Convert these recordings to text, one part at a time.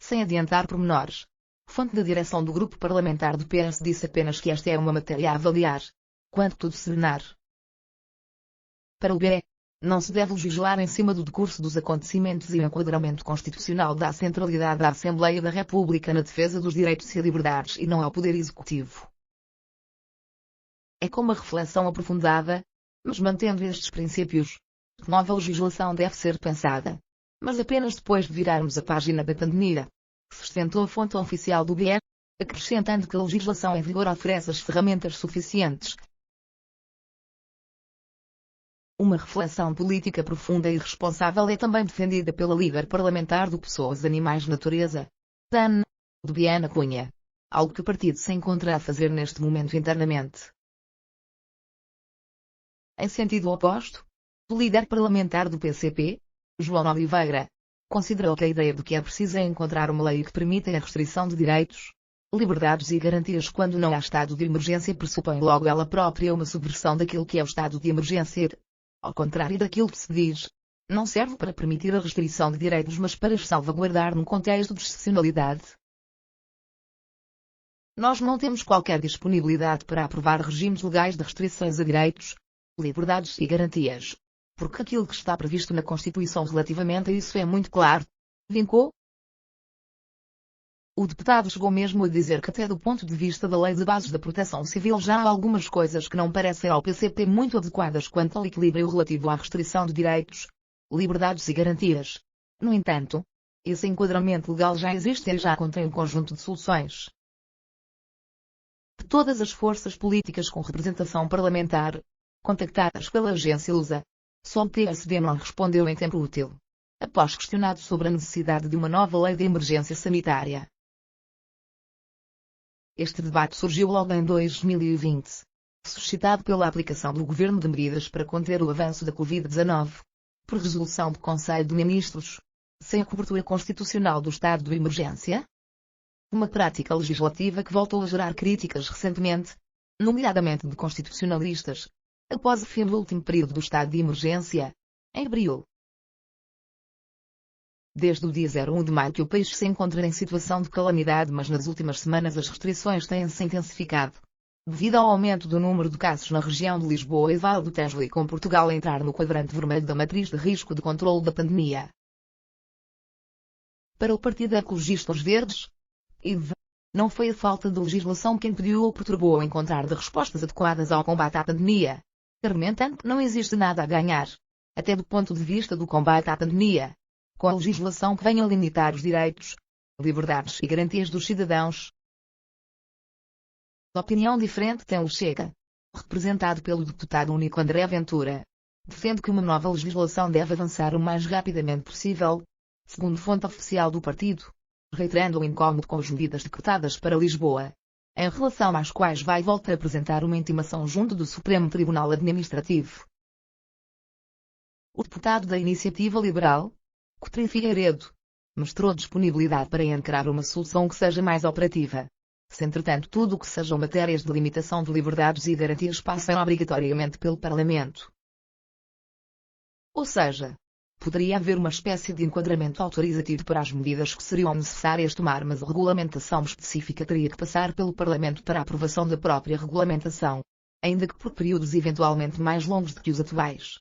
Sem adiantar pormenores. Fonte da direção do grupo parlamentar do PS disse apenas que esta é uma matéria a avaliar, quando tudo serenar. Para o BE, não se deve legislar em cima do decurso dos acontecimentos e o enquadramento constitucional da centralidade da Assembleia da República na defesa dos direitos e liberdades e não ao Poder Executivo. É com uma reflexão aprofundada, mas mantendo estes princípios, que nova legislação deve ser pensada. Mas apenas depois de virarmos a página da pandemia, sustentou a fonte oficial do BE, acrescentando que a legislação em vigor oferece as ferramentas suficientes. Uma reflexão política profunda e responsável é também defendida pela líder parlamentar do Pessoas, Animais, Natureza, PAN, de Biana Cunha, algo que o partido se encontra a fazer neste momento internamente. Em sentido oposto, o líder parlamentar do PCP, João Oliveira, considerou que a ideia de que é preciso encontrar uma lei que permita a restrição de direitos, liberdades e garantias quando não há estado de emergência pressupõe logo ela própria uma subversão daquilo que é o estado de emergência. Ao contrário daquilo que se diz, não serve para permitir a restrição de direitos mas para os salvaguardar num contexto de excepcionalidade. Nós não temos qualquer disponibilidade para aprovar regimes legais de restrições a direitos, liberdades e garantias, porque aquilo que está previsto na Constituição relativamente a isso é muito claro, vincou. O deputado chegou mesmo a dizer que até do ponto de vista da Lei de Bases da Proteção Civil já há algumas coisas que não parecem ao PCP muito adequadas quanto ao equilíbrio relativo à restrição de direitos, liberdades e garantias. No entanto, esse enquadramento legal já existe e já contém um conjunto de soluções. De todas as forças políticas com representação parlamentar, contactadas pela agência Lusa, só o PSD não respondeu em tempo útil, após questionado sobre a necessidade de uma nova lei de emergência sanitária. Este debate surgiu logo em 2020, suscitado pela aplicação do governo de medidas para conter o avanço da Covid-19, por resolução do Conselho de Ministros, sem a cobertura constitucional do estado de emergência. Uma prática legislativa que voltou a gerar críticas recentemente, nomeadamente de constitucionalistas, após o fim do último período do estado de emergência, em abril. Desde o dia 1 de maio que o país se encontra em situação de calamidade, mas nas últimas semanas as restrições têm-se intensificado, devido ao aumento do número de casos na região de Lisboa e Vale do Tejo e com Portugal a entrar no quadrante vermelho da matriz de risco de controlo da pandemia. Para o Partido Ecologistas Verdes, IV, não foi a falta de legislação que impediu ou perturbou a encontrar de respostas adequadas ao combate à pandemia, argumentando que não existe nada a ganhar, até do ponto de vista do combate à pandemia, com a legislação que venha limitar os direitos, liberdades e garantias dos cidadãos. Opinião diferente tem o Chega, representado pelo deputado único André Ventura, defende que uma nova legislação deve avançar o mais rapidamente possível, segundo fonte oficial do partido, reiterando o incómodo com as medidas decretadas para Lisboa, em relação às quais vai voltar a apresentar uma intimação junto do Supremo Tribunal Administrativo. O deputado da Iniciativa Liberal, Coutinho Figueiredo, mostrou disponibilidade para encarar uma solução que seja mais operativa, se entretanto tudo o que sejam matérias de limitação de liberdades e garantias passem obrigatoriamente pelo Parlamento. Ou seja, poderia haver uma espécie de enquadramento autorizativo para as medidas que seriam necessárias tomar, mas a regulamentação específica teria que passar pelo Parlamento para a aprovação da própria regulamentação, ainda que por períodos eventualmente mais longos do que os atuais.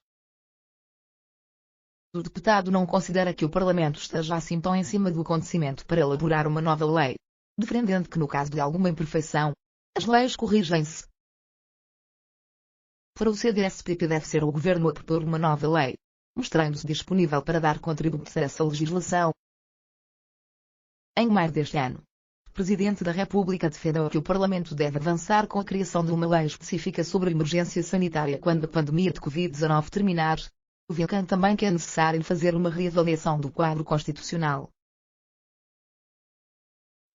O deputado não considera que o Parlamento esteja assim tão em cima do acontecimento para elaborar uma nova lei, defendendo que no caso de alguma imperfeição, as leis corrigem-se. Para o CDS-PP deve ser o governo a propor uma nova lei, mostrando-se disponível para dar contributos a essa legislação. Em maio deste ano, o Presidente da República defendeu que o Parlamento deve avançar com a criação de uma lei específica sobre emergência sanitária quando a pandemia de Covid-19 terminar, vincando também que é necessário fazer uma reavaliação do quadro constitucional.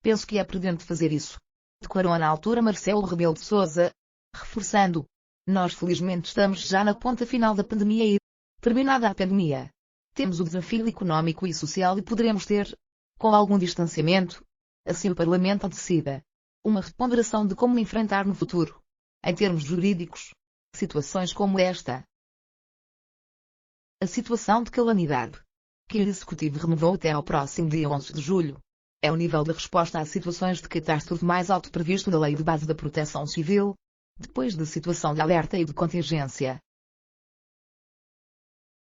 Penso que é prudente fazer isso, declarou na altura Marcelo Rebelo de Sousa, reforçando: nós felizmente estamos já na ponta final da pandemia e, terminada a pandemia, temos o desafio económico e social e poderemos ter, com algum distanciamento, assim o Parlamento decida, uma reponderação de como enfrentar no futuro, em termos jurídicos, situações como esta. A situação de calamidade, que o Executivo renovou até ao próximo dia 11 de julho, É o nível de resposta a situações de catástrofe mais alto previsto na Lei de Base da Proteção Civil, depois de situação de alerta e de contingência.